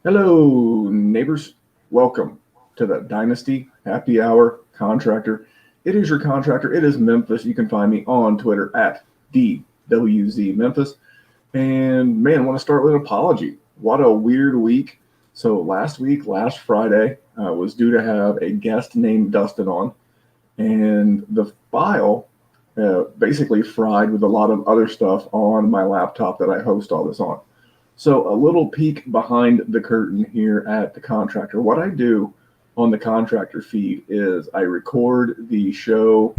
Hello, neighbors. Welcome to the Dynasty Happy Hour Contractor. It is your contractor. It is Memphis. You can find me on Twitter at DWZ Memphis. And man, I want to start with an apology. What a weird week. So last week, last Friday, I was due to have a guest named Dustin on, and the file basically fried with a lot of other stuff on my laptop that I host all this on. So, a little peek behind the curtain here at the contractor. What I do on the contractor feed is I record the show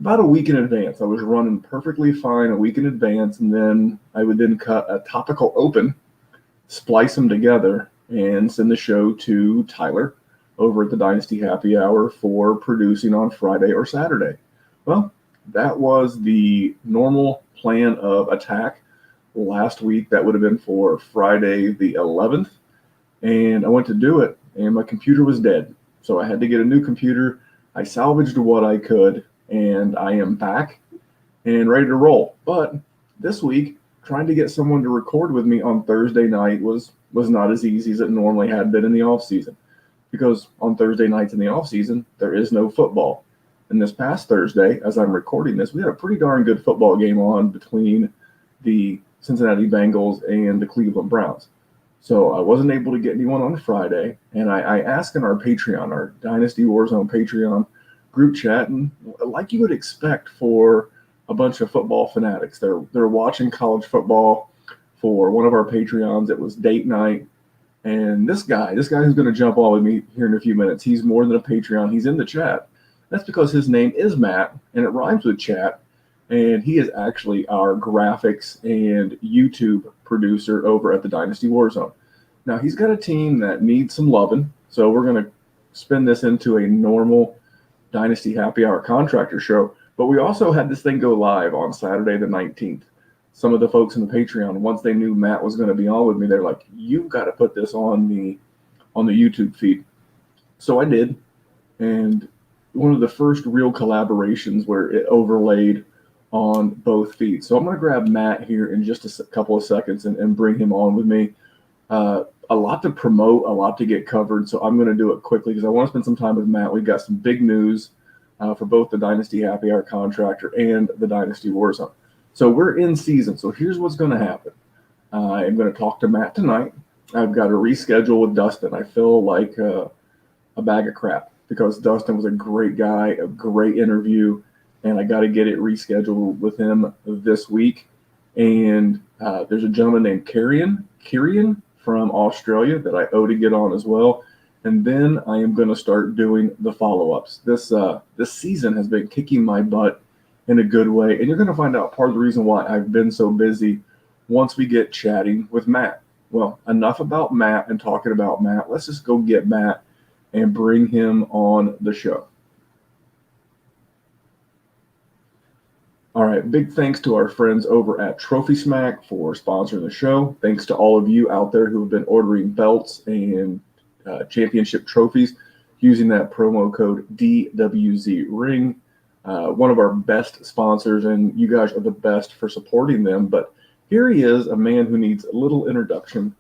about a week in advance. I was running perfectly fine a week in advance, and then I would then cut a topical open, splice them together, and send the show to Tyler over at the Dynasty Happy Hour for producing on Friday or Saturday. Well, that was the normal plan of attack last week. That would have been for Friday the 11th, and I went to do it and my computer was dead, so I had to get a new computer. I salvaged what I could, and I am back and ready to roll. But this week, trying to get someone to record with me on Thursday night was not as easy as it normally had been in the off season, because on Thursday nights in the off season there is no football. And this past Thursday, as I'm recording this, we had a pretty darn good football game on between the Cincinnati Bengals and the Cleveland Browns. So I wasn't able to get anyone on Friday, and I asked in our Patreon, our Dynasty Warzone Patreon group chat, and like you would expect for a bunch of football fanatics, they're watching college football. For one of our Patreons, it was date night, and this guy who's going to jump on with me here in a few minutes, he's more than a Patreon. He's in the chat. That's because his name is Matt, and it rhymes with chat. And he is actually our graphics and YouTube producer over at the Dynasty Warzone. Now, he's got a team that needs some loving, so we're going to spin this into a normal Dynasty Happy Hour Contractor show. But we also had this thing go live on Saturday the 19th. Some of the folks in the Patreon, once they knew Matt was going to be on with me, they're like, "You've got to put this on the YouTube feed." So I did, and one of the first real collaborations where it overlaid on both feeds. So I'm going to grab Matt here in just a couple of seconds and bring him on with me. A lot to promote, a lot to get covered, so I'm going to do it quickly because I want to spend some time with Matt. We've got some big news for both the Dynasty Happy Hour Contractor and the Dynasty Warzone. So we're in season, so here's what's going to happen. I'm going to talk to Matt tonight. I've got to reschedule with Dustin. I feel like a bag of crap because Dustin was a great guy, a great interview, and I got to get it rescheduled with him this week. And there's a gentleman named Kirian from Australia that I owe to get on as well. And then I am going to start doing the follow-ups. This season has been kicking my butt in a good way, and you're going to find out part of the reason why I've been so busy once we get chatting with Matt. Well, enough about Matt and talking about Matt. Let's just go get Matt and bring him on the show. All right, big thanks to our friends over at Trophy Smack for sponsoring the show. Thanks to all of you out there who have been ordering belts and championship trophies using that promo code DWZRing. One of our best sponsors, and you guys are the best for supporting them. But here he is, a man who needs a little introduction.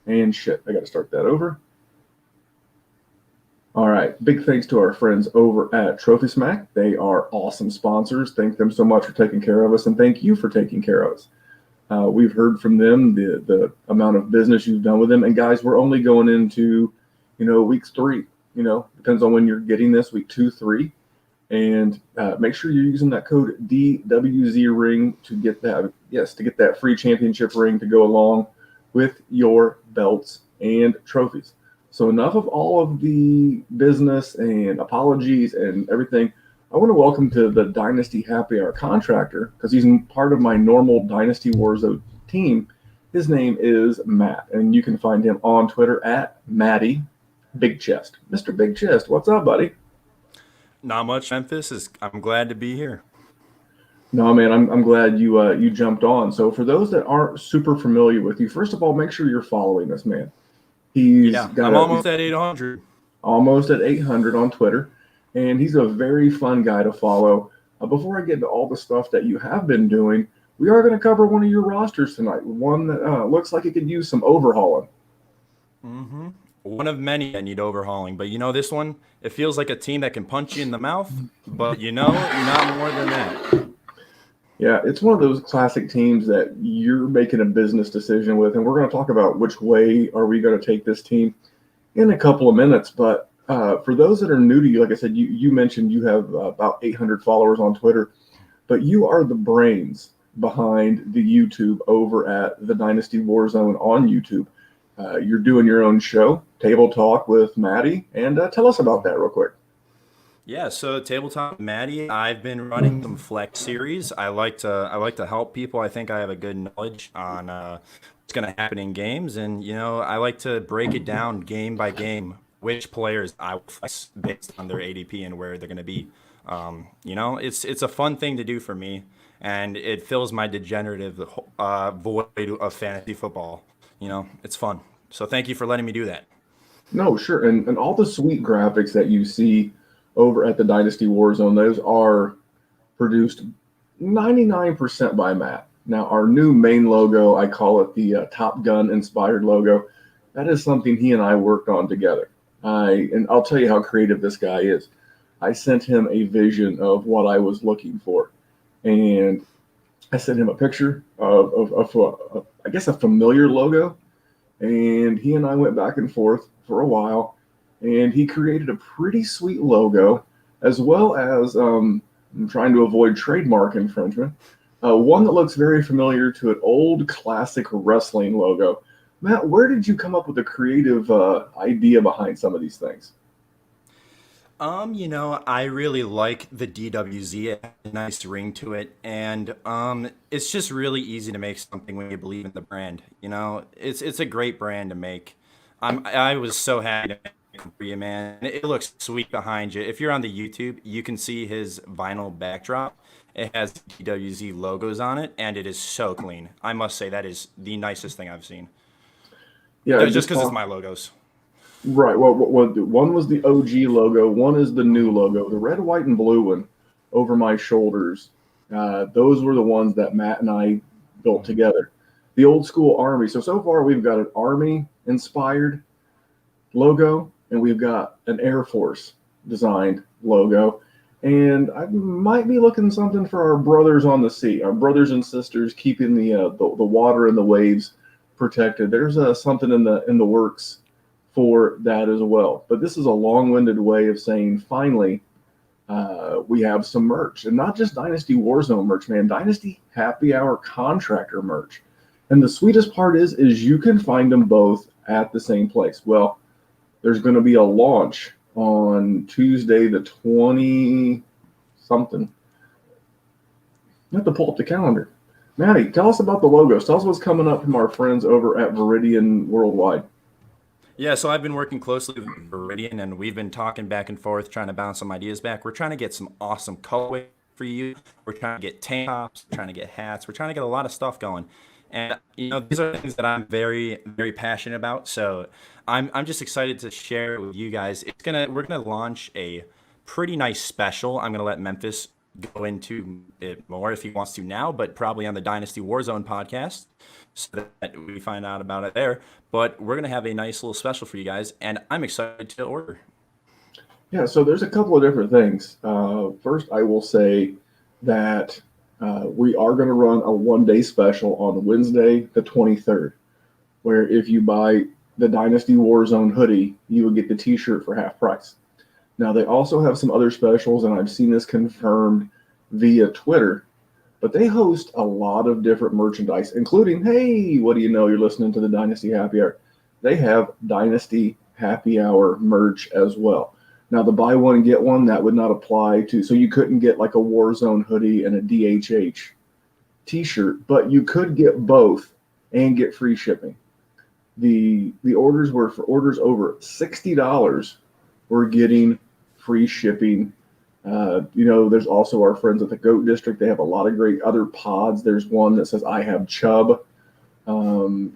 And shit, I got to start that over. All right, big thanks to our friends over at Trophy Smack. They are awesome sponsors. Thank them so much for taking care of us, and thank you for taking care of us. We've heard from them the amount of business you've done with them. And guys, we're only going into, weeks 3. Depends on when you're getting this, week 2, 3. And make sure you're using that code DWZRing to get that free championship ring to go along with your belts and trophies. So enough of all of the business and apologies and everything. I want to welcome to the Dynasty Happy Hour Contractor, because he's part of my normal Dynasty Warzone team. His name is Matt, and you can find him on Twitter at Matty Big Chest. Mr. Big Chest, what's up, buddy? Not much, Memphis. I'm glad to be here. No, man, I'm glad you jumped on. So for those that aren't super familiar with you, first of all, make sure you're following this man. I'm almost at 800. Almost at 800 on Twitter, and he's a very fun guy to follow. Before I get into all the stuff that you have been doing, we are going to cover one of your rosters tonight, one that looks like it could use some overhauling. Mm-hmm. One of many that need overhauling. But this one, it feels like a team that can punch you in the mouth, but not more than that. Yeah, it's one of those classic teams that you're making a business decision with, and we're going to talk about which way are we going to take this team in a couple of minutes. But for those that are new to you, like I said, you mentioned you have about 800 followers on Twitter, but you are the brains behind the YouTube over at the Dynasty Warzone on YouTube. You're doing your own show, Table Talk with Matty, and tell us about that real quick. Yeah, so tabletop Matty, I've been running some flex series. I like to help people. I think I have a good knowledge on what's going to happen in games, and I like to break it down game by game, which players I will flex based on their ADP and where they're going to be. It's a fun thing to do for me, and it fills my degenerative void of fantasy football. It's fun. So thank you for letting me do that. No, sure. And all the sweet graphics that you see over at the Dynasty Warzone, those are produced 99% by Matt. Now, our new main logo, I call it the Top Gun inspired logo. That is something he and I worked on together. And I'll tell you how creative this guy is. I sent him a vision of what I was looking for. And I sent him a picture of I guess, a familiar logo. And he and I went back and forth for a while. And he created a pretty sweet logo, as well as I'm trying to avoid trademark infringement. One that looks very familiar to an old classic wrestling logo. Matt, where did you come up with the creative idea behind some of these things? I really like the DWZ. It has a nice ring to it, and it's just really easy to make something when you believe in the brand. It's a great brand to make. I was so happy to make it for you, man. It looks sweet behind you. If you're on the YouTube, you can see his vinyl backdrop. It has DWZ logos on it, and it is so clean. I must say that is the nicest thing I've seen. Yeah, Just just because it's talk. my logos. Right. Well, one was the OG logo. One is the new logo, the red, white, and blue one over my shoulders. Those were the ones that Matt and I built together. The old school Army. So far, we've got an Army inspired logo, and we've got an Air Force designed logo. And I might be looking something for our brothers on the sea, our brothers and sisters, keeping the water and the waves protected. There's something in the works for that as well. But this is a long-winded way of saying finally we have some merch, and not just Dynasty Warzone merch, man. Dynasty Happy Hour Contractor merch. And the sweetest part is you can find them both at the same place. Well, there's going to be a launch on Tuesday, the 20 something. You have to pull up the calendar. Matty, tell us about the logos. Tell us what's coming up from our friends over at Veridian Worldwide. Yeah, so I've been working closely with Viridian, and we've been talking back and forth, trying to bounce some ideas back. We're trying to get some awesome colorway for you. We're trying to get tank tops, we're trying to get hats, we're trying to get a lot of stuff going. And these are things that I'm very, very passionate about. So I'm just excited to share it with you guys. We're gonna launch a pretty nice special. I'm gonna let Memphis go into it more if he wants to now, but probably on the Dynasty Warzone podcast so that we find out about it there. But we're going to have a nice little special for you guys, and I'm excited to order. Yeah, so there's a couple of different things. First, I will say that we are going to run a one-day special on Wednesday, the 23rd, where if you buy the Dynasty Warzone hoodie, you will get the T-shirt for half price. Now, they also have some other specials, and I've seen this confirmed via Twitter, but they host a lot of different merchandise, including, hey, what do you know? You're listening to the Dynasty Happy Hour. They have Dynasty Happy Hour merch as well. Now, the buy one, get one, that would not apply to, so you couldn't get like a Warzone hoodie and a DHH T-shirt, but you could get both and get free shipping. The orders were for orders over $60. We're getting free shipping. There's also our friends at the Goat District. They have a lot of great other pods. There's one that says I have Chubb.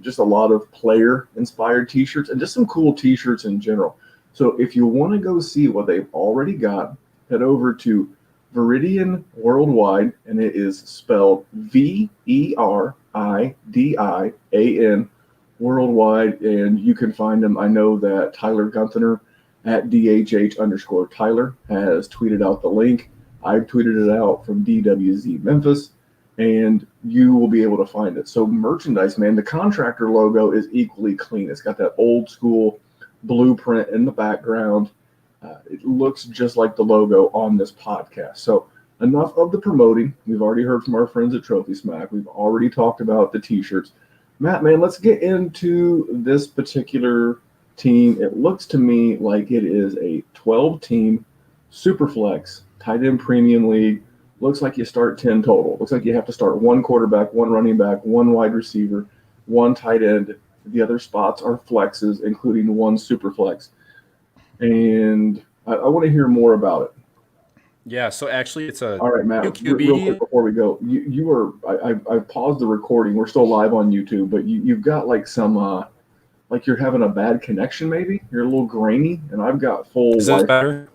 Just a lot of player inspired t-shirts and just some cool t-shirts in general. So if you want to go see what they've already got, head over to Veridian Worldwide, and it is spelled Veridian worldwide, and you can find them. I know that Tyler Gunther at DHH_Tyler has tweeted out the link. I've tweeted it out from DWZ Memphis, and you will be able to find it. So merchandise, man, the Contractor logo is equally clean. It's got that old school blueprint in the background. It looks just like the logo on this podcast. So enough of the promoting. We've already heard from our friends at Trophy Smack. We've already talked about the t-shirts. Matt, man, let's get into this particular team. It looks to me like it is a 12-team Superflex tight end premium league. Looks like you start 10 total. Looks like you have to start one quarterback, one running back, one wide receiver, one tight end. The other spots are flexes, including one Superflex. And I want to hear more about it. Yeah, so actually it's a all right, Matt. QB. Real quick before we go, you were I paused the recording. We're still live on YouTube, but you've got like some like you're having a bad connection. Maybe you're a little grainy, and I've got full. Is this better?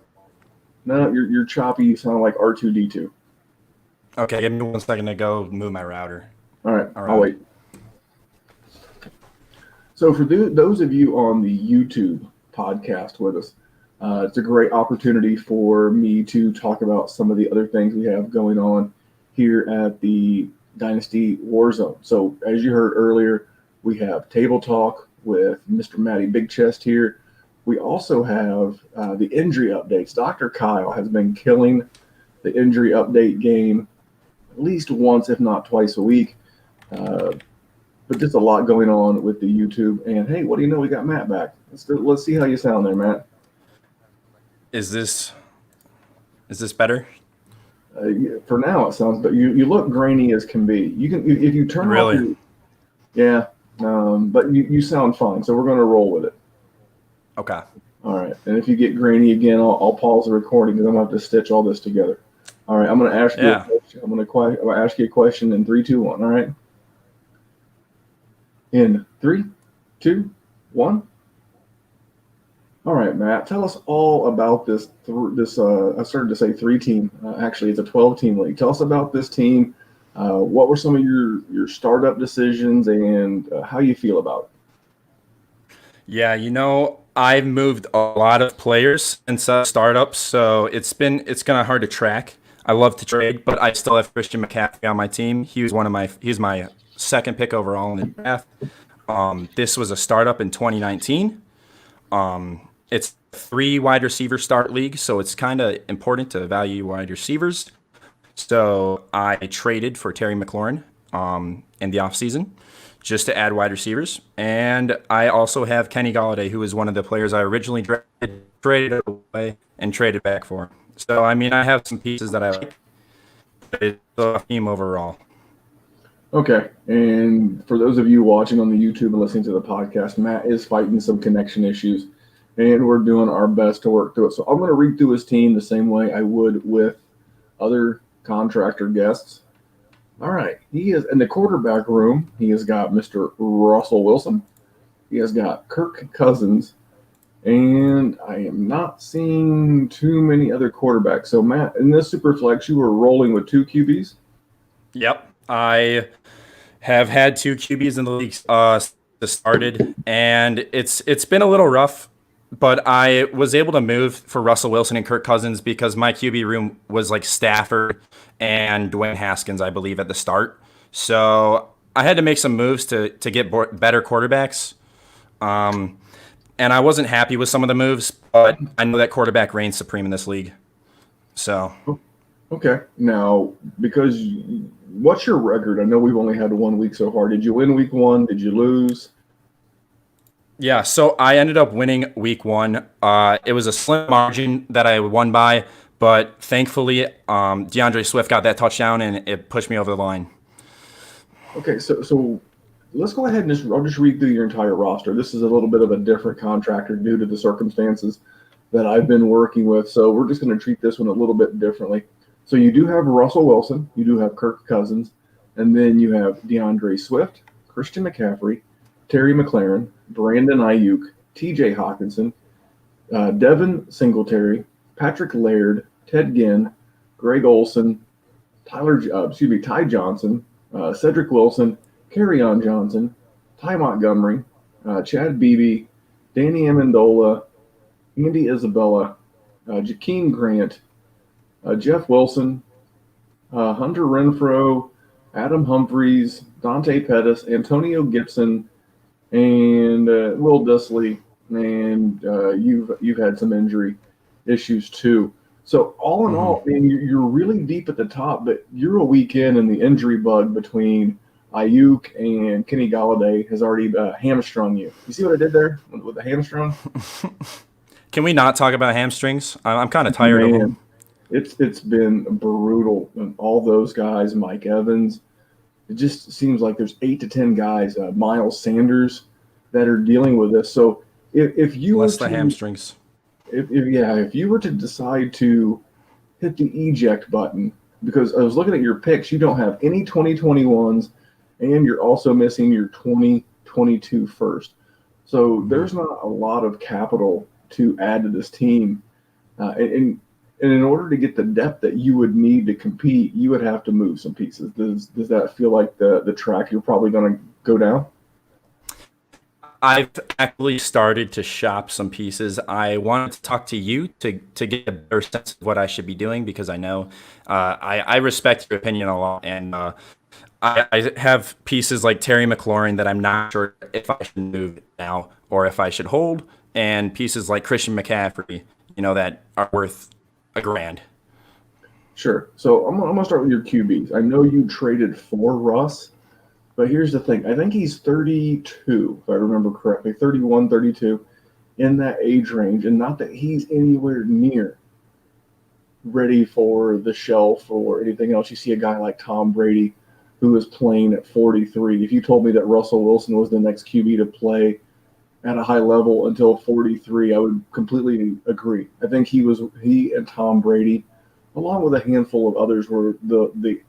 No, you're choppy. You sound like R2D2. Okay, give me 1 second to go move my router. All right. I'll wait. So for those of you on the YouTube podcast with us, it's a great opportunity for me to talk about some of the other things we have going on here at the Dynasty Warzone. So as you heard earlier, we have Table Talk with Mr. Matty Big Chest here. We also have the injury updates. Dr. Kyle has been killing the injury update game at least once, if not twice a week. But just a lot going on with the YouTube. And hey, what do you know? We got Matt back. Let's see how you sound there, Matt. Is this better? For now, it sounds. But you look grainy as can be. You can if you turn really. Off yeah, but you sound fine. So we're going to roll with it. Okay. All right. And if you get grainy again, I'll pause the recording because I'm going to have to stitch all this together. All right. I'm going to ask you a question. I'm going to ask you a question in 3, 2, 1. All right. In 3, 2, 1. All right, Matt. Tell us all about this. I started to say 3-team. Actually, it's a 12-team league. Tell us about this team. What were some of your startup decisions and how you feel about it? Yeah, I've moved a lot of players since startups, so it's kind of hard to track. I love to trade, but I still have Christian McCaffrey on my team. He's my second pick overall in the draft. This was a startup in 2019. It's a 3 wide receiver start league, so it's kind of important to value wide receivers. So I traded for Terry McLaurin in the offseason just to add wide receivers. And I also have Kenny Golladay, who is one of the players I originally drafted, traded away, and traded back for. So, I have some pieces that I like, but it's a team overall. Okay. And for those of you watching on the YouTube and listening to the podcast, Matt is fighting some connection issues, and we're doing our best to work through it. So I'm going to read through his team the same way I would with other Contractor guests. All right. He is in the quarterback room. He has got Mr. Russell Wilson. He has got Kirk Cousins. And I am not seeing too many other quarterbacks. So, Matt, in this Superflex, you were rolling with 2 QBs? Yep. I have had 2 QBs in the league started, and it's been a little rough, but I was able to move for Russell Wilson and Kirk Cousins because my QB room was like Stafford and Dwayne Haskins, I believe, at the start. So I had to make some moves to get better quarterbacks. And I wasn't happy with some of the moves, but I know that quarterback reigns supreme in this league. So. Okay. Now, what's your record? I know we've only had 1 week so far. Did you win week 1? Did you lose? Yeah, so I ended up winning week 1. It was a slim margin that I won by, but thankfully DeAndre Swift got that touchdown, and it pushed me over the line. Okay, so let's go ahead and I'll just read through your entire roster. This is a little bit of a different contractor due to the circumstances that I've been working with. So we're just going to treat this one a little bit differently. So you do have Russell Wilson, you do have Kirk Cousins, and then you have DeAndre Swift, Christian McCaffrey, Terry McLaurin, Brandon Ayuk, TJ Hawkinson, Devin Singletary, Patrick Laird, Ted Ginn, Greg Olson, Ty Johnson, Cedric Wilson, Kerryon Johnson, Ty Montgomery, Chad Beebe, Danny Amendola, Andy Isabella, Jakeem Grant, Jeff Wilson, Hunter Renfro, Adam Humphreys, Dante Pettis, Antonio Gibson, and Will Dissly. And you've had some injury issues too. So all in Hmm. all, I mean, you're really deep at the top, but you're a week in, and the injury bug between Ayuk and Kenny Galladay has already hamstrung you. You see what I did there with the hamstrung? Can we not talk about hamstrings? I'm kind of tired of them. Man, it's been brutal. And all those guys, Mike Evans, it just seems like there's 8 to 10 guys, Miles Sanders, that are dealing with this. So if you were Bless the to, hamstrings. if you were to decide to hit the eject button, because I was looking at your picks, you don't have any 2021s, and you're also missing your 2022 first. So Mhm. there's not a lot of capital to add to this team. And in order to get the depth that you would need to compete, you would have to move some pieces. Does that feel like the track you're probably going to go down? I've actually started to shop some pieces. I wanted to talk to you to get a better sense of what I should be doing because I know I respect your opinion a lot, and I have pieces like Terry McLaurin that I'm not sure if I should move now or if I should hold, and pieces like Christian McCaffrey, that are worth a grand. Sure. So I'm gonna start with your QBs. I know you traded for Russ, but here's the thing. I think he's 32, if I remember correctly, 31, 32, in that age range, and not that he's anywhere near ready for the shelf or anything else. You see a guy like Tom Brady who is playing at 43. If you told me that Russell Wilson was the next QB to play at a high level until 43, I would completely agree. I think he and Tom Brady, along with a handful of others, were the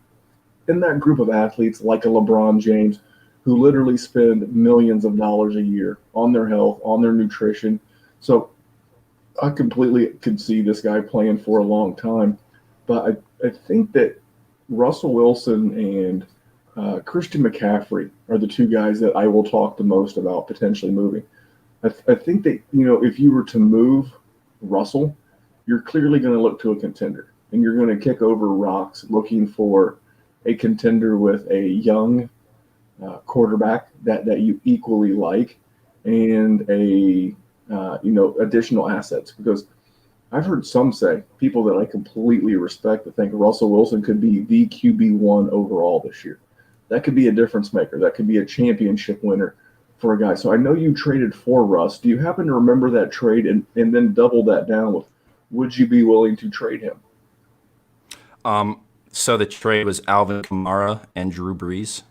in that group of athletes like a LeBron James who literally spend millions of dollars a year on their health, on their nutrition. So I completely could see this guy playing for a long time. But I think that Russell Wilson and Christian McCaffrey are the two guys that I will talk the most about potentially moving. I think that, if you were to move Russell, you're clearly going to look to a contender and you're going to kick over rocks looking for a contender with a young quarterback that you equally like and additional assets, because I've heard some say, people that I completely respect, that think Russell Wilson could be the QB1 overall this year. That could be a difference maker. That could be a championship winner for a guy. So I know you traded for Russ. Do you happen to remember that trade and then double that down with, would you be willing to trade him? So the trade was Alvin Kamara and Drew Brees.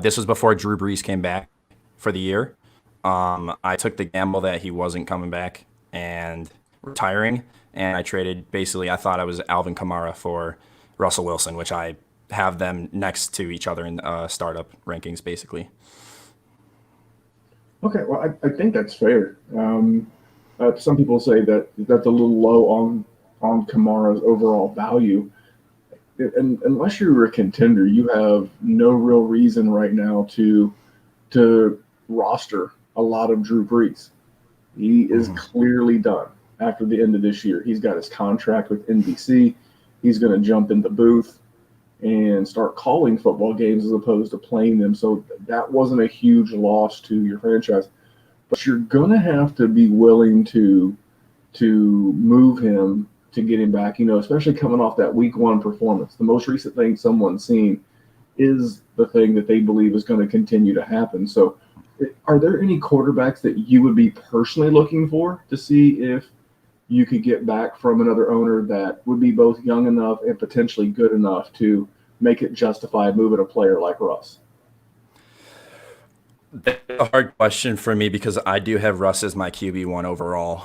This was before Drew Brees came back for the year. I took the gamble that he wasn't coming back and retiring, and I traded basically. I thought I was Alvin Kamara for Russell Wilson, which I have them next to each other in startup rankings, basically. Okay, well, I think that's fair. Some people say that that's a little low on Kamara's overall value. And unless you're a contender, you have no real reason right now to roster a lot of Drew Brees. He is Hmm. clearly done after the end of this year. He's got his contract with NBC. He's going to jump in the booth and start calling football games as opposed to playing them. So that wasn't a huge loss to your franchise. But you're going to have to be willing to move him to get him back, especially coming off that week one performance. The most recent thing someone's seen is the thing that they believe is going to continue to happen. So, are there any quarterbacks that you would be personally looking for to see if you could get back from another owner that would be both young enough and potentially good enough to make it justify moving a player like Russ? That's a hard question for me because I do have Russ as my QB1 overall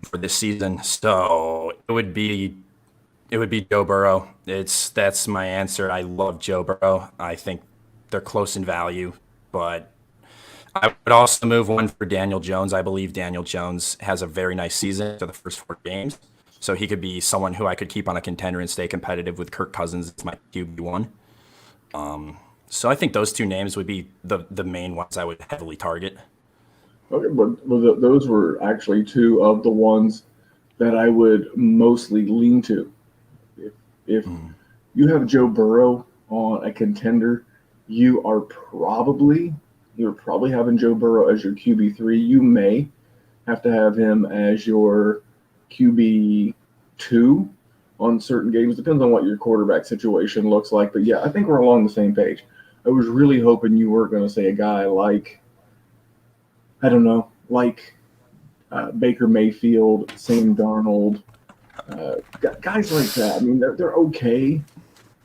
for this season. So it would be Joe Burrow. That's my answer. I love Joe Burrow. I think they're close in value, but I would also move one for Daniel Jones. I believe Daniel Jones has a very nice season for the first 4 games. So he could be someone who I could keep on a contender and stay competitive with Kirk Cousins as my QB1. So I think those two names would be the main ones I would heavily target. Okay, but those were actually two of the ones that I would mostly lean to. If Mm. you have Joe Burrow on a contender, you are you're probably having Joe Burrow as your QB3. You may have to have him as your QB2 on certain games. Depends on what your quarterback situation looks like. But yeah, I think we're along the same page. I was really hoping you weren't going to say a guy like, I don't know, like Baker Mayfield, Sam Darnold, guys like that. I mean, they're okay.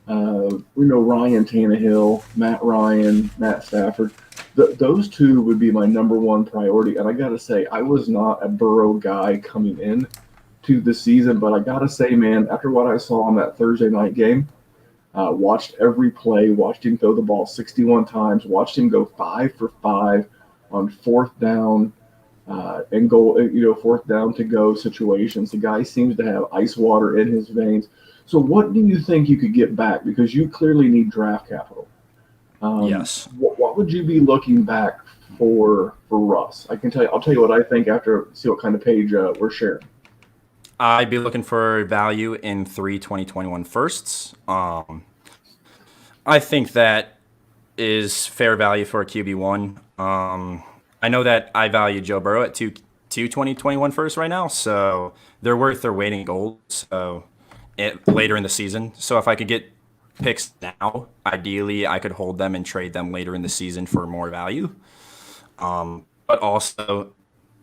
We know Ryan Tannehill, Matt Ryan, Matt Stafford. Those two would be my number one priority. And I got to say, I was not a Burrow guy coming in to the season, but I got to say, man, after what I saw on that Thursday night game, watched every play, watched him throw the ball 61 times, watched him go 5 for 5 on fourth down and goal, fourth down to go situations. The guy seems to have ice water in his veins. So, what do you think you could get back? Because you clearly need draft capital. Yes. What would you be looking back for Russ? I can tell you. I'll tell you what I think after see what kind of page we're sharing. I'd be looking for value in 2021 firsts. I think that is fair value for a QB1. I know that I value Joe Burrow at two 2021 firsts right now, so they're worth their weight in gold. So later in the season. So if I could get picks now, ideally I could hold them and trade them later in the season for more value. But also,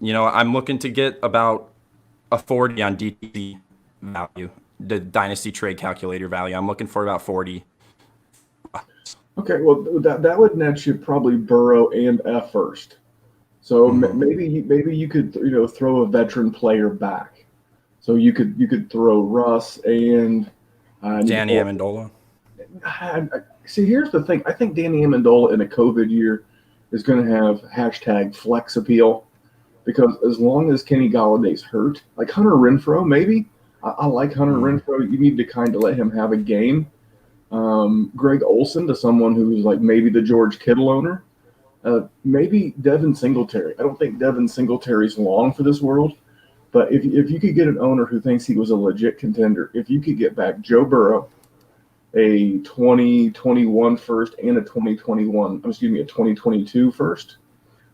I'm looking to get about a 40 on DTC value, the Dynasty trade calculator value. I'm looking for about 40. Okay, well that would net you probably Burrow and F first. So maybe you could throw a veteran player back. So you could throw Russ and Danny Amendola. See, here's the thing. I think Danny Amendola in a COVID year is going to have hashtag flex appeal because as long as Kenny Galladay's hurt, like Hunter Renfrow, maybe I like Hunter Renfrow. You need to kind of let him have a game. Greg Olson to someone who's like maybe the George Kittle owner. Maybe Devin Singletary. I don't think Devin Singletary's long for this world, but if you could get an owner who thinks he was a legit contender, if you could get back Joe Burrow, a 2021 first and a 2022 first,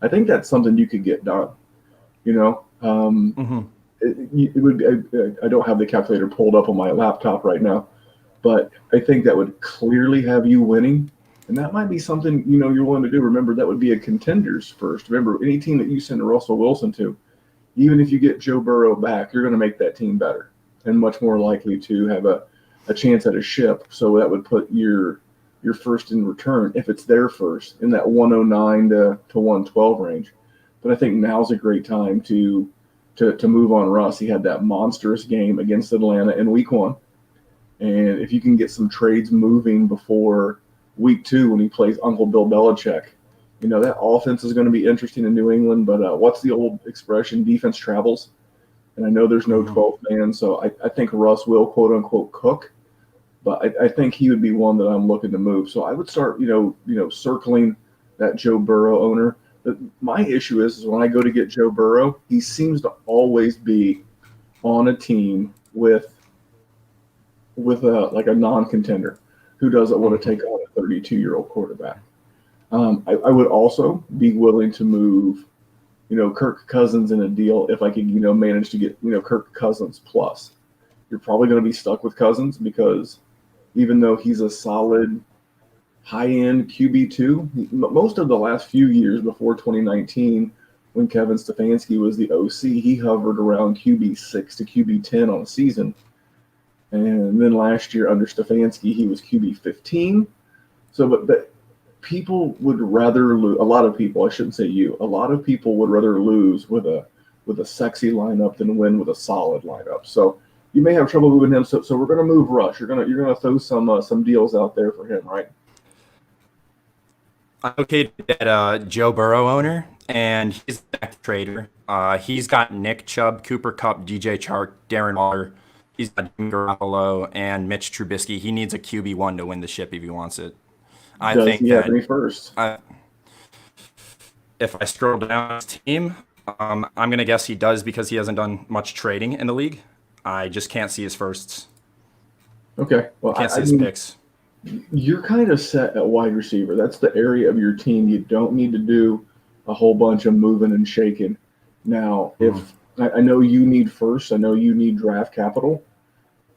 I think that's something you could get done. It would. I don't have the calculator pulled up on my laptop right now, but I think that would clearly have you winning. And that might be something, you're willing to do. Remember, that would be a contenders first. Remember, any team that you send Russell Wilson to, even if you get Joe Burrow back, you're going to make that team better and much more likely to have a chance at a ship. So that would put your first in return, if it's their first, in that 109 to 112 range. But I think now's a great time to move on Russ. He had that monstrous game against Atlanta in week 1. And if you can get some trades moving before week 2 when he plays Uncle Bill Belichick, that offense is going to be interesting in New England. But what's the old expression? Defense travels. And I know there's no 12th man, so I think Russ will quote unquote cook. But I think he would be one that I'm looking to move. So I would start, circling that Joe Burrow owner. But my issue is when I go to get Joe Burrow, he seems to always be on a team with a non-contender who doesn't want to take on a 32-year-old quarterback. I would also be willing to move, Kirk Cousins in a deal if I could, manage to get, Kirk Cousins plus. You're probably going to be stuck with Cousins because even though he's a solid high-end QB2, most of the last few years before 2019, when Kevin Stefanski was the OC, he hovered around QB6 to QB10 on a season. And then last year under Stefanski, he was QB15. So, but people would rather lose. A lot of people, I shouldn't say you. A lot of people would rather lose with a sexy lineup than win with a solid lineup. So you may have trouble moving him. So we're going to move Rush. You're gonna throw some deals out there for him, right? I'm located at Joe Burrow owner, and he's a back trader. He's got Nick Chubb, Cooper Kupp, DJ Chark, Darren Waller. He's got Jimmy Garoppolo and Mitch Trubisky. He needs a QB1 to win the ship if he wants it. Does he have any first? if I scroll down his team, I'm going to guess he does because he hasn't done much trading in the league. I just can't see his firsts. Okay. Well, Can't see I his mean, picks. you're kind of set at wide receiver. That's the area of your team you don't need to do a whole bunch of moving and shaking. Now, if I know you need first, I know you need draft capital,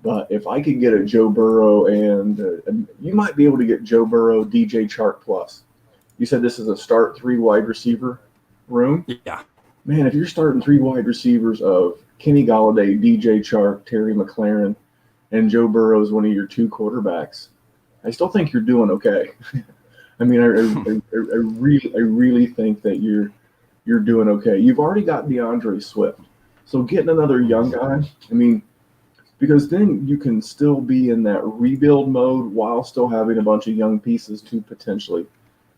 but if I could get a Joe Burrow and you might be able to get Joe Burrow, DJ Chark plus. You said this is a start 3 wide receiver room. Yeah. Man, if you're starting 3 wide receivers of Kenny Galladay, DJ Chark, Terry McLaurin, and Joe Burrow is one of your 2 quarterbacks, I still think you're doing okay. I mean, I really think that you're doing okay. You've already got DeAndre Swift, so getting another young guy. I mean, because then you can still be in that rebuild mode while still having a bunch of young pieces to potentially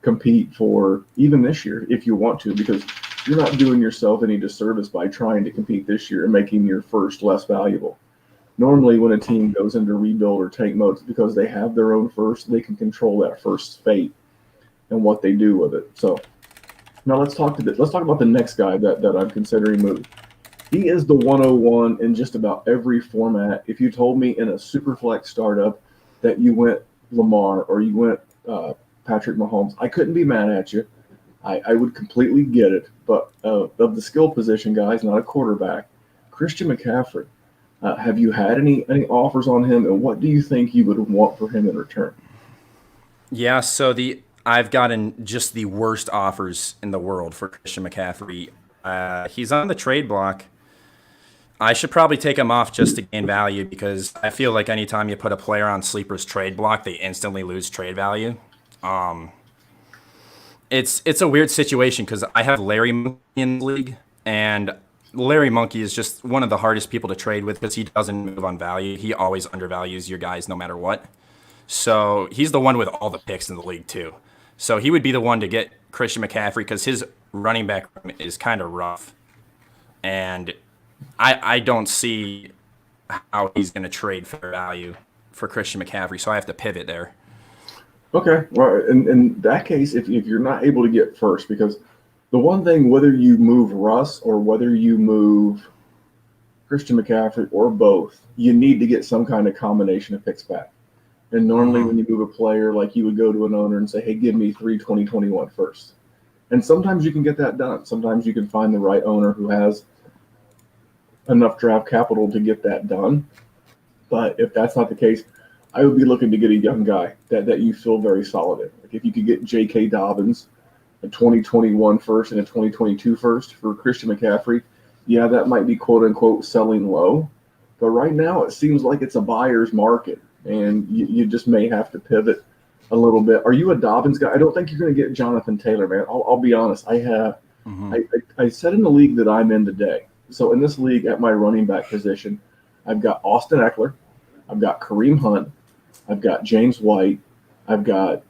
compete for even this year if you want to, because you're not doing yourself any disservice by trying to compete this year and making your first less valuable. Normally, when a team goes into rebuild or tank mode, it's because they have their own first. They can control that first fate and what they do with it. So now let's talk about the next guy that I'm considering moving. He is the 101 in just about every format. If you told me in a Superflex startup that you went Lamar or you went Patrick Mahomes, I couldn't be mad at you. I would completely get it. But of the skill position guys, not a quarterback, Christian McCaffrey. Have you had any offers on him, and what do you think you would want for him in return? Yeah, so I've gotten just the worst offers in the world for Christian McCaffrey. He's on the trade block. I should probably take him off just to gain value because I feel like anytime you put a player on Sleeper's trade block, they instantly lose trade value. It's a weird situation because I have Larry Monkey in the league, and Larry Monkey is just one of the hardest people to trade with because he doesn't move on value. He always undervalues your guys no matter what. So he's the one with all the picks in the league too. So he would be the one to get Christian McCaffrey because his running back room is kind of rough. And I don't see how he's going to trade fair value for Christian McCaffrey. So I have to pivot there. Okay, well, in that case, if you're not able to get first, because the one thing, whether you move Russ or whether you move Christian McCaffrey or both, you need to get some kind of combination of picks back. And normally when you move a player, like you would go to an owner and say, hey, give me 3 2021 first. And sometimes you can get that done. Sometimes you can find the right owner who has enough draft capital to get that done. But if that's not the case, I would be looking to get a young guy that you feel very solid in. Like if you could get J.K. Dobbins, a 2021 first and a 2022 first for Christian McCaffrey, yeah, that might be quote-unquote selling low. But right now it seems like it's a buyer's market, and you just may have to pivot a little bit. Are you a Dobbins guy? I don't think you're going to get Jonathan Taylor, man. I'll be honest. I said in the league that I'm in today. So in this league at my running back position, I've got Austin Eckler, I've got Kareem Hunt, I've got James White, I've got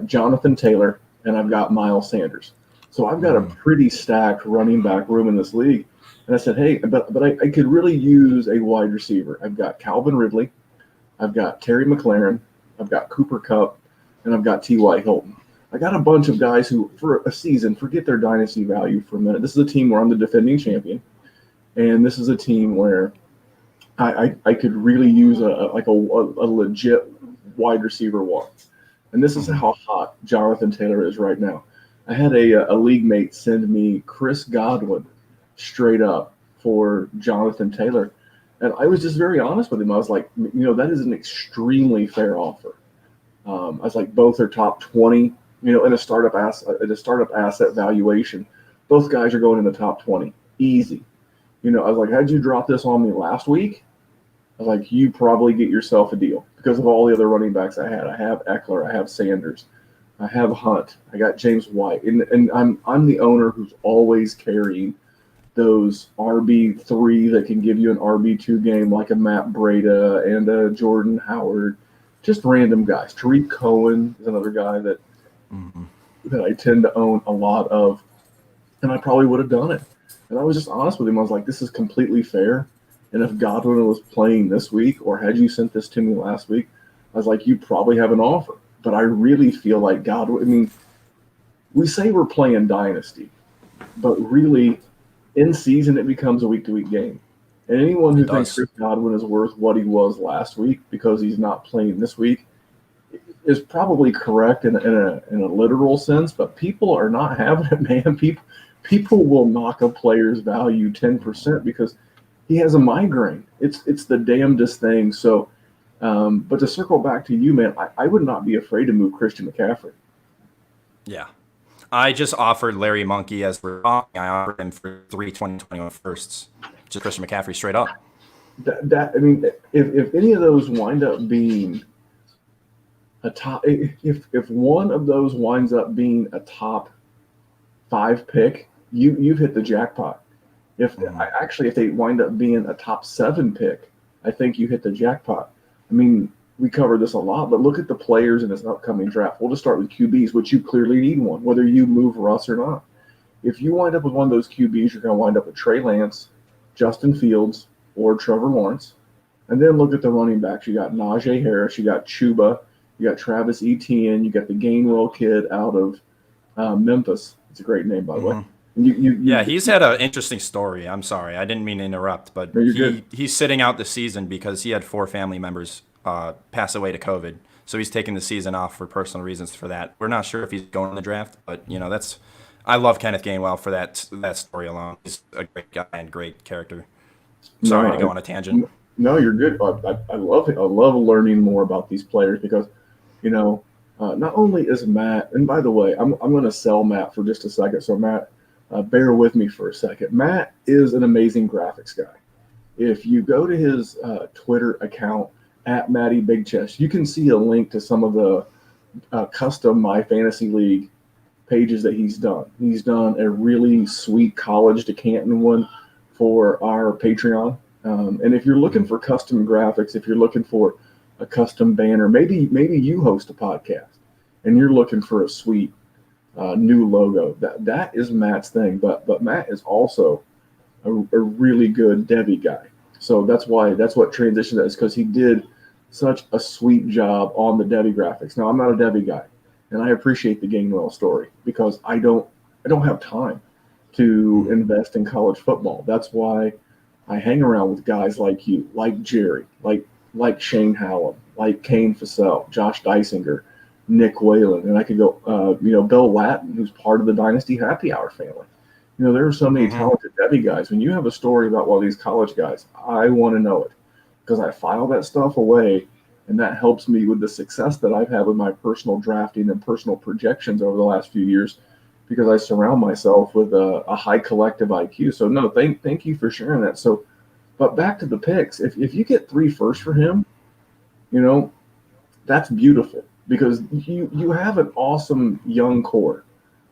Jonathan Taylor, and I've got Miles Sanders. So I've got a pretty stacked running back room in this league. And I said, hey, but I could really use a wide receiver. I've got Calvin Ridley, I've got Terry McLaurin, I've got Cooper Kupp, and I've got T.Y. Hilton. I got a bunch of guys who, for a season, forget their dynasty value for a minute. This is a team where I'm the defending champion, and this is a team where I could really use a legit wide receiver one. And this is how hot Jonathan Taylor is right now. I had a league mate send me Chris Godwin straight up for Jonathan Taylor. And I was just very honest with him. I was like, that is an extremely fair offer. I was like, both are top 20, in a startup asset valuation. Both guys are going in the top 20. Easy. I was like, how'd you drop this on me last week? I was like, you probably get yourself a deal because of all the other running backs I had. I have Eckler, I have Sanders, I have Hunt, I got James White, and I'm the owner who's always carrying those RB3 that can give you an RB2 game like a Matt Breida and a Jordan Howard, just random guys. Tariq Cohen is another guy that I tend to own a lot of, and I probably would have done it. And I was just honest with him. I was like, this is completely fair. And if Godwin was playing this week, or had you sent this to me last week, I was like, you probably have an offer. But I really feel like Godwin, we say we're playing Dynasty, but really, in season, it becomes a week-to-week game. And anyone who It thinks does. Chris Godwin is worth what he was last week because he's not playing this week is probably correct in a literal sense. But people are not having it, man. People will knock a player's value 10% because he has a migraine. It's the damnedest thing. So, but to circle back to you, man, I would not be afraid to move Christian McCaffrey. Yeah. I just offered Larry Monkey as we're talking. I offered him for 2021 firsts. Just Christian McCaffrey straight up. I mean, if any of those wind up being a top, if one of those winds up being a top 5 pick, you've hit the jackpot. If they wind up being a top 7 pick, I think you hit the jackpot. I mean, we covered this a lot, but look at the players in this upcoming draft. We'll just start with QBs, which you clearly need one, whether you move Russ or not. If you wind up with one of those QBs, you're going to wind up with Trey Lance, Justin Fields, or Trevor Lawrence. And then look at the running backs. You got Najee Harris, you got Chuba, you got Travis Etienne, you got the Gainwell kid out of Memphis. It's a great name, by the way. And Yeah, he's had an interesting story. I'm sorry, I didn't mean to interrupt, but No, you're good. he's sitting out the season because he had 4 family members pass away to COVID. So he's taking the season off for personal reasons for that. We're not sure if he's going in the draft, but I love Kenneth Gainwell for that story alone. He's a great guy and great character. Sorry to go on a tangent. No, you're good. I love it. I love learning more about these players because, not only is Matt, and by the way, I'm going to sell Matt for just a second. So Matt, bear with me for a second. Matt is an amazing graphics guy. If you go to his Twitter account at Matty Big Chest, you can see a link to some of the custom My Fantasy League pages that he's done. He's done a really sweet college to Canton one for our Patreon. And if you're looking for custom graphics, if you're looking for a custom banner, maybe you host a podcast and you're looking for a sweet new logo. That is Matt's thing. But Matt is also a really good Debbie guy. So that's what transitioned that is, because he did such a sweet job on the Debbie graphics. Now, I'm not a Debbie guy, and I appreciate the Gainwell story because I don't have time to invest in college football. That's why I hang around with guys like you, like Jerry, like Shane Hallam, like Kane Fassell, Josh Dysinger, Nick Whalen, and I could go, Bill Lattin, who's part of the Dynasty Happy Hour family. There are so many talented Debbie guys. When you have a story about one of these college guys, I want to know it because I file that stuff away, and that helps me with the success that I've had with my personal drafting and personal projections over the last few years because I surround myself with a high collective IQ. So, no, thank you for sharing that. So, but back to the picks. If you get 3 firsts for him, that's beautiful because you have an awesome young core.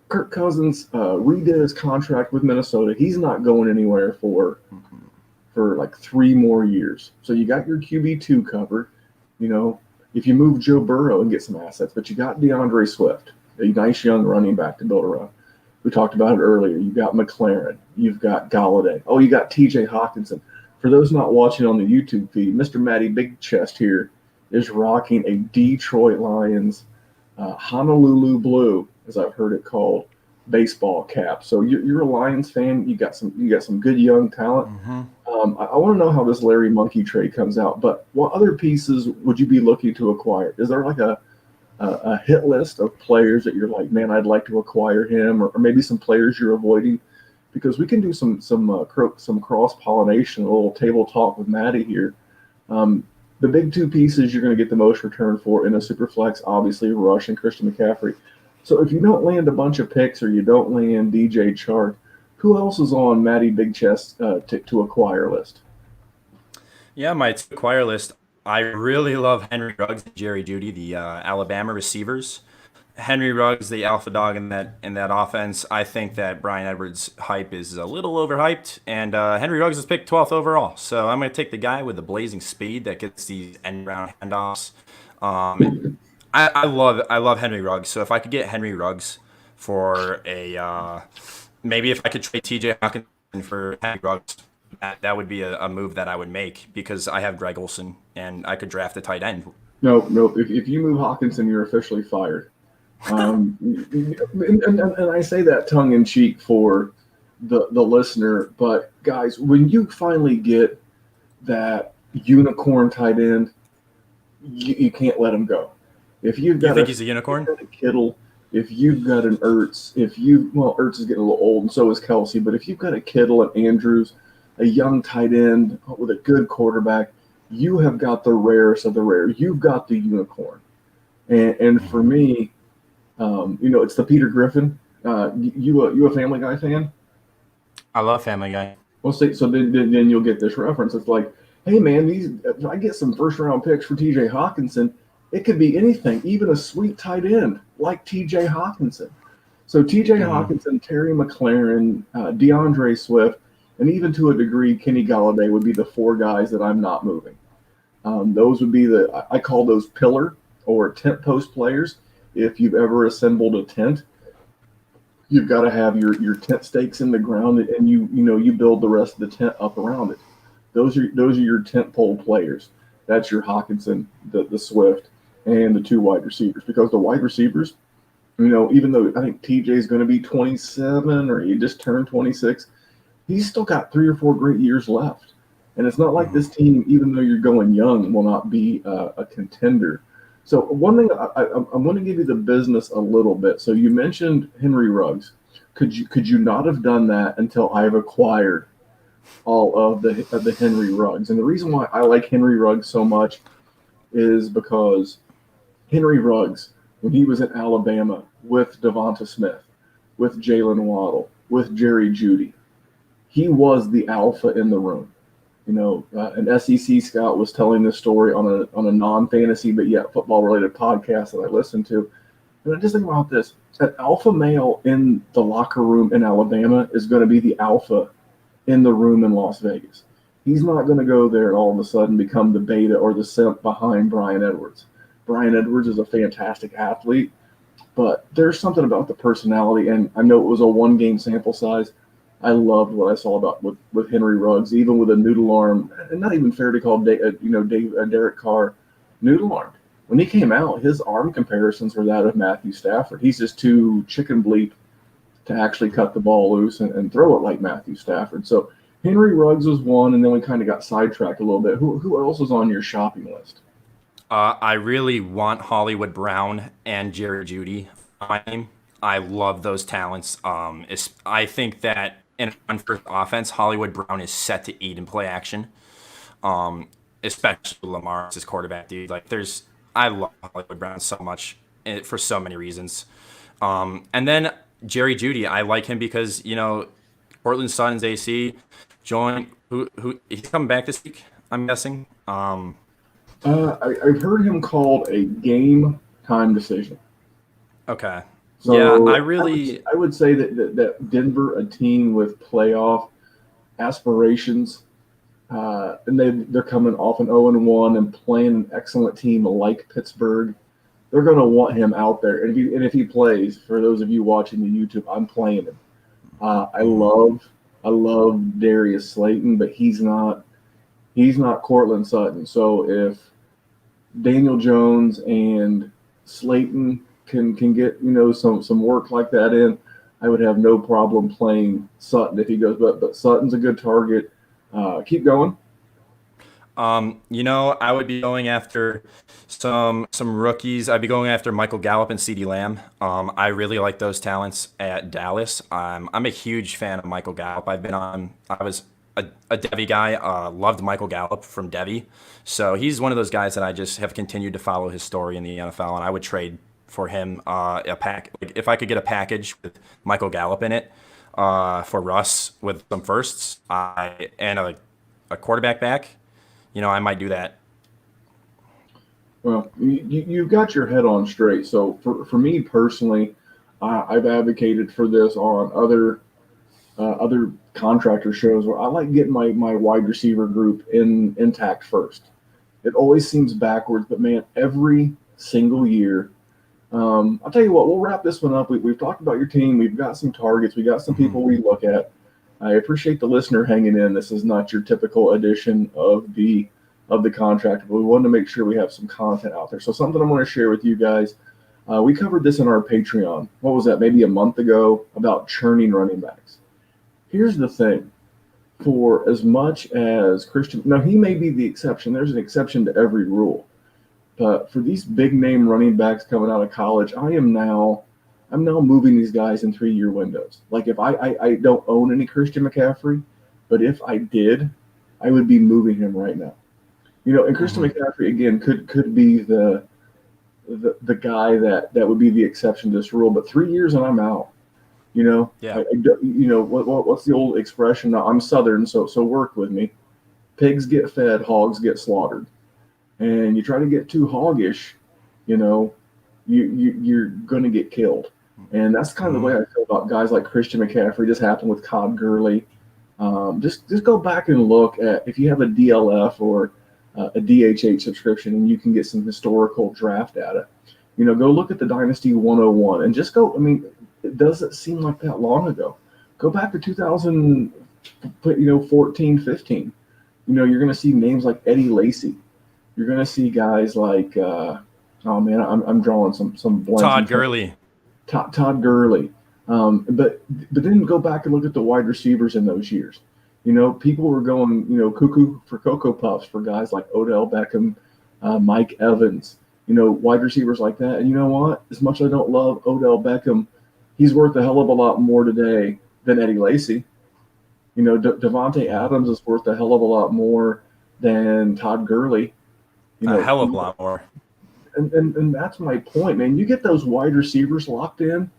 Kirk Cousins redid his contract with Minnesota. He's not going anywhere for like 3 more years. So you got your QB2 covered. If you move Joe Burrow and get some assets, but you got DeAndre Swift, a nice young running back to build around. We talked about it earlier. You've got McLaren. You've got Galladay. Oh, you got TJ Hawkinson. For those not watching on the YouTube feed, Mr. Matty Big Chest here is rocking a Detroit Lions Honolulu Blue, as I've heard it called, baseball cap. So you're a Lions fan. You got some good young talent. I want to know how this Larry Monkey trade comes out. But what other pieces would you be looking to acquire? Is there like a hit list of players that you're like, man, I'd like to acquire him, or maybe some players you're avoiding? Because we can do some cross pollination, a little table talk with Matty here. The big 2 pieces you're going to get the most return for in a super flex, obviously Rush and Christian McCaffrey. So if you don't land a bunch of picks or you don't land DJ Chark, who else is on Matty Big Chest to acquire list? Yeah, my to acquire list. I really love Henry Ruggs and Jerry Jeudy, the Alabama receivers. Henry Ruggs, the alpha dog in that offense. I think that Bryan Edwards' hype is a little overhyped, and Henry Ruggs is picked 12th overall. So I'm going to take the guy with the blazing speed that gets these end-round handoffs. I love Henry Ruggs. So if I could get Henry Ruggs for maybe if I could trade T.J. Hawkinson for Henry Ruggs, that would be a move that I would make because I have Greg Olsen and I could draft a tight end. No. If you move Hawkinson, you're officially fired. And I say that tongue in cheek for the listener, but guys, when you finally get that unicorn tight end, you can't let him go. If you've You got think he's a unicorn? a Kittle, if you've got an Ertz, Ertz is getting a little old, and so is Kelsey, but if you've got a Kittle and Andrews, a young tight end with a good quarterback, you have got the rarest of the rare. You've got the unicorn. And for me, it's the Peter Griffin. You a Family Guy fan? I love Family Guy. Well, see, so then you'll get this reference. It's like, hey man, if I get some first round picks for T.J. Hawkinson, it could be anything, even a sweet tight end like T.J. Hawkinson. So T.J. Hawkinson, Terry McLaurin, DeAndre Swift, and even to a degree Kenny Golladay would be the four guys that I'm not moving. Those would be I call those pillar or tent post players. If you've ever assembled a tent, you've got to have your tent stakes in the ground, and you build the rest of the tent up around it. Those are your tent pole players. That's your Hawkinson, the Swift, and the two wide receivers. Because the wide receivers, even though I think TJ is going to be 27 or he just turned 26, he's still got 3 or 4 great years left. And it's not like this team, even though you're going young, will not be a contender. So one thing, I'm going to give you the business a little bit. So you mentioned Henry Ruggs. Could you not have done that until I've acquired all of the Henry Ruggs? And the reason why I like Henry Ruggs so much is because Henry Ruggs, when he was at Alabama with Devonta Smith, with Jalen Waddle, with Jerry Jeudy, he was the alpha in the room. An SEC scout was telling this story on a non-fantasy but yet football-related podcast that I listened to. And I just think about this. An alpha male in the locker room in Alabama is going to be the alpha in the room in Las Vegas. He's not going to go there and all of a sudden become the beta or the simp behind Brian Edwards. Brian Edwards is a fantastic athlete, but there's something about the personality, and I know it was a one-game sample size. I loved what I saw about with Henry Ruggs, even with a noodle arm, and not even fair to call Derek Carr noodle arm. When he came out, his arm comparisons were that of Matthew Stafford. He's just too chicken bleep to actually cut the ball loose and throw it like Matthew Stafford. So Henry Ruggs was one, and then we kind of got sidetracked a little bit. Who else was on your shopping list? I really want Hollywood Brown and Jerry Jeudy on my team. I love those talents. I think that in an first offense, Hollywood Brown is set to eat and play action. Especially Lamar as his quarterback, dude. I love Hollywood Brown so much for so many reasons. And then Jerry Jeudy, I like him because Portland Suns AC joined. Who he's coming back this week? I'm guessing. I've heard him called a game time decision. Okay. So yeah, I would say that Denver, a team with playoff aspirations, and they're coming off an 0-1 and playing an excellent team like Pittsburgh, they're going to want him out there. And if he plays, for those of you watching the YouTube, I'm playing him. I love Darius Slayton, but he's not Cortland Sutton. So if Daniel Jones and Slayton can get some work like that in, I would have no problem playing Sutton if he goes. But Sutton's a good target. Keep going. I would be going after some rookies. I'd be going after Michael Gallup and CeeDee Lamb. I really like those talents at Dallas. I'm a huge fan of Michael Gallup. I was a Devy guy. Loved Michael Gallup from Devy. So he's one of those guys that I just have continued to follow his story in the NFL, and I would trade for him if I could get a package with Michael Gallup in it for Russ with some firsts and a quarterback back. I might do that. Well, you've got your head on straight. So for me personally, I've advocated for this on other contractor shows where I like getting my wide receiver group intact first. It always seems backwards, but man, every single year. I'll tell you what, we'll wrap this one up. We've talked about your team. We've got some targets. We got some people we look at. I appreciate the listener hanging in. This is not your typical edition of the contractor, but we wanted to make sure we have some content out there. So something I'm going to share with you guys. We covered this in our Patreon. What was that? Maybe a month ago, about churning running backs. Here's the thing. For as much as Christian, now he may be the exception. There's an exception to every rule. But for these big name running backs coming out of college, I'm now moving these guys in 3-year windows. Like if I don't own any Christian McCaffrey, but if I did, I would be moving him right now. And Christian McCaffrey again could be the guy that would be the exception to this rule. But 3 years and I'm out. Yeah. What's the old expression? I'm Southern, so work with me. Pigs get fed, hogs get slaughtered. And you try to get too hoggish, you're going to get killed. And that's kind of the way I feel about guys like Christian McCaffrey. This happened with Todd Gurley. Just go back and look at, if you have a DLF or a DHH subscription and you can get some historical draft data, go look at the Dynasty 101 and just go. I mean, it doesn't seem like that long ago. Go back to 2014, 15. You're going to see names like Eddie Lacy. You're going to see guys like, I'm drawing some blanks. Todd Gurley. Todd Gurley. But then go back and look at the wide receivers in those years. People were going, cuckoo for Cocoa Puffs for guys like Odell Beckham, Mike Evans, wide receivers like that. And you know what? As much as I don't love Odell Beckham, he's worth a hell of a lot more today than Eddie Lacy. Devontae Adams is worth a hell of a lot more than Todd Gurley. A hell of a lot more. And that's my point, man. You get those wide receivers locked in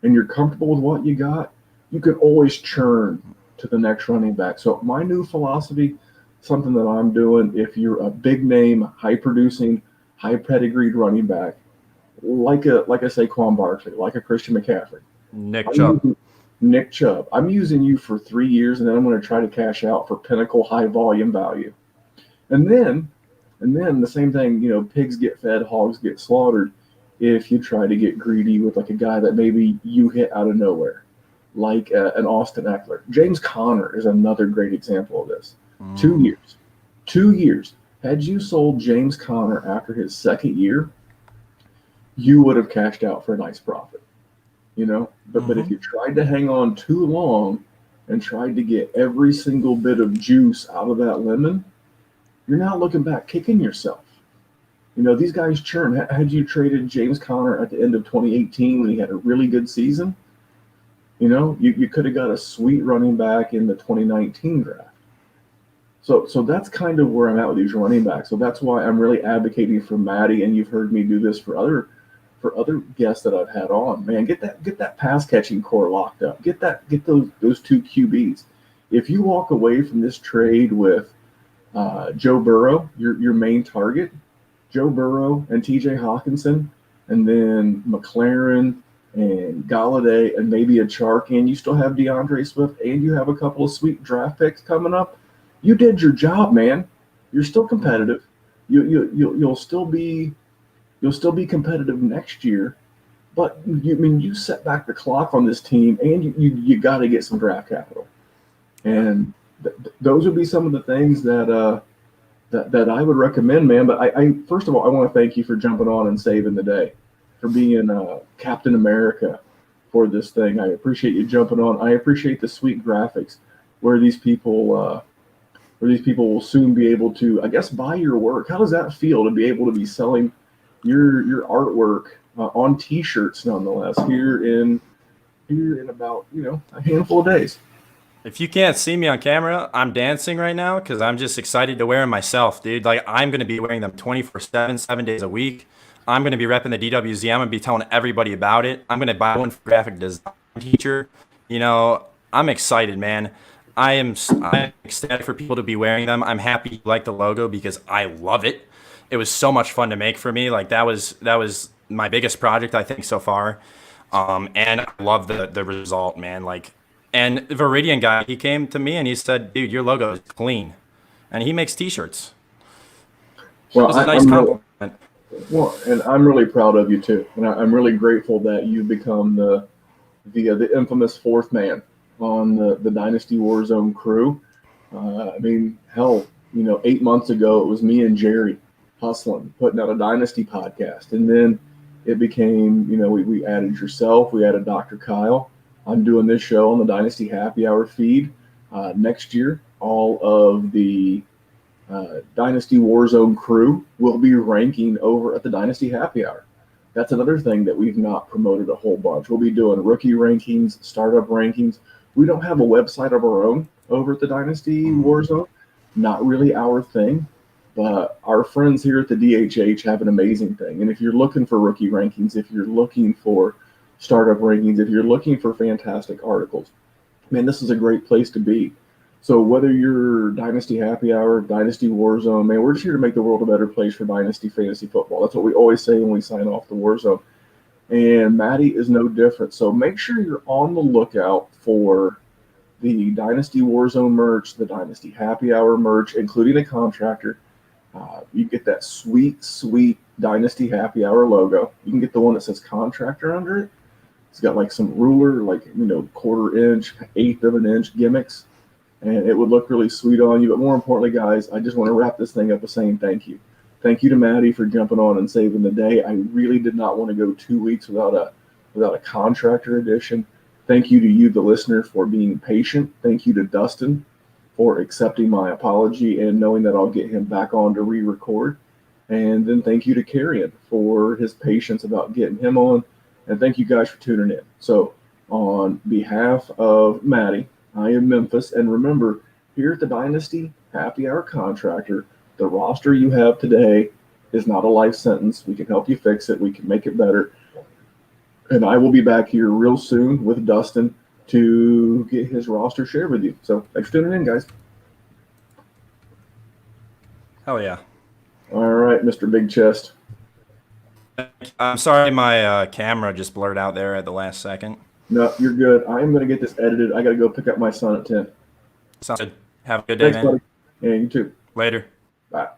and you're comfortable with what you got, you can always churn to the next running back. So my new philosophy, something that I'm doing, if you're a big name, high producing, high pedigreed running back, like a Saquon Barkley, like a Christian McCaffrey, Nick Chubb, I'm using you for 3 years, and then I'm going to try to cash out for pinnacle high volume value. And then the same thing, pigs get fed, hogs get slaughtered. If you try to get greedy with like a guy that maybe you hit out of nowhere, like an Austin Eckler. James Conner is another great example of this. 2 years. 2 years. Had you sold James Conner after his second year, you would have cashed out for a nice profit. But if you tried to hang on too long and tried to get every single bit of juice out of that lemon, you're now looking back, kicking yourself. These guys churn. Had you traded James Conner at the end of 2018 when he had a really good season, you could have got a sweet running back in the 2019 draft. So that's kind of where I'm at with these running backs. So that's why I'm really advocating for Matty, and you've heard me do this for other guests that I've had on. Man, get that pass catching core locked up. Get those two QBs. If you walk away from this trade with Joe Burrow, your main target, Joe Burrow and TJ Hawkinson, and then McLaren and Galladay and maybe a Chark, and you still have DeAndre Swift, and you have a couple of sweet draft picks coming up, you did your job, man. You're still competitive. You'll still be competitive next year, but you set back the clock on this team, and you got to get some draft capital, and those would be some of the things that I would recommend, man. But I first of all, I want to thank you for jumping on and saving the day, for being Captain America for this thing. I appreciate you jumping on. I appreciate the sweet graphics where these people will soon be able to, I guess, buy your work. How does that feel to be able to be selling your artwork on T-shirts, nonetheless, here in about a handful of days? If you can't see me on camera, I'm dancing right now because I'm just excited to wear them myself, dude. Like, I'm going to be wearing them 24/7, 7 days a week. I'm going to be repping the DWZ. I'm going to be telling everybody about it. I'm going to buy one for graphic design teacher. I'm excited, man. I'm ecstatic for people to be wearing them. I'm happy you like the logo because I love it. It was so much fun to make for me. Like, that was my biggest project, I think, so far. And I love the result, man. Like, and the Viridian guy, he came to me and he said, dude, your logo is clean. And he makes T-shirts. Well, it was a nice compliment. And I'm really proud of you, too. And I'm really grateful that you've become the infamous fourth man on the Dynasty Warzone crew. Hell, 8 months ago, it was me and Jerry hustling, putting out a Dynasty podcast. And then, it became, we added yourself, we added Dr. Kyle. I'm doing this show on the Dynasty Happy Hour feed. Next year, all of the Dynasty Warzone crew will be ranking over at the Dynasty Happy Hour. That's another thing that we've not promoted a whole bunch. We'll be doing rookie rankings, startup rankings. We don't have a website of our own over at the Dynasty Warzone. Not really our thing, but our friends here at the DHH have an amazing thing. And if you're looking for rookie rankings, if you're looking for startup rankings, if you're looking for fantastic articles, man, this is a great place to be. So whether you're Dynasty Happy Hour, Dynasty Warzone, man, we're just here to make the world a better place for Dynasty Fantasy Football. That's what we always say when we sign off the Warzone. And Matty is no different. So make sure you're on the lookout for the Dynasty Warzone merch, the Dynasty Happy Hour merch, including the Contractor. You get that sweet, sweet Dynasty Happy Hour logo. You can get the one that says Contractor under it. It's got like some ruler, like, 1/4 inch, 1/8 of an inch gimmicks. And it would look really sweet on you. But more importantly, guys, I just want to wrap this thing up with saying thank you. Thank you to Matty for jumping on and saving the day. I really did not want to go 2 weeks without a Contractor edition. Thank you to you, the listener, for being patient. Thank you to Dustin for accepting my apology and knowing that I'll get him back on to re-record. And then thank you to Carrion for his patience about getting him on. And thank you guys for tuning in. So on behalf of Matty, I am Memphis, and remember, here at the Dynasty Happy Hour Contractor, the roster you have today is not a life sentence. We can help you fix it. We can make it better. And I will be back here real soon with Dustin to get his roster shared with you. So thanks for tuning in, guys. Hell yeah. All right, Mr. Big Chest. I'm sorry my camera just blurred out there at the last second. No, you're good. I am going to get this edited. I got to go pick up my son at 10. Sounds good. Have a good day, Thanks, man. buddy. Yeah, you too. Later. Bye.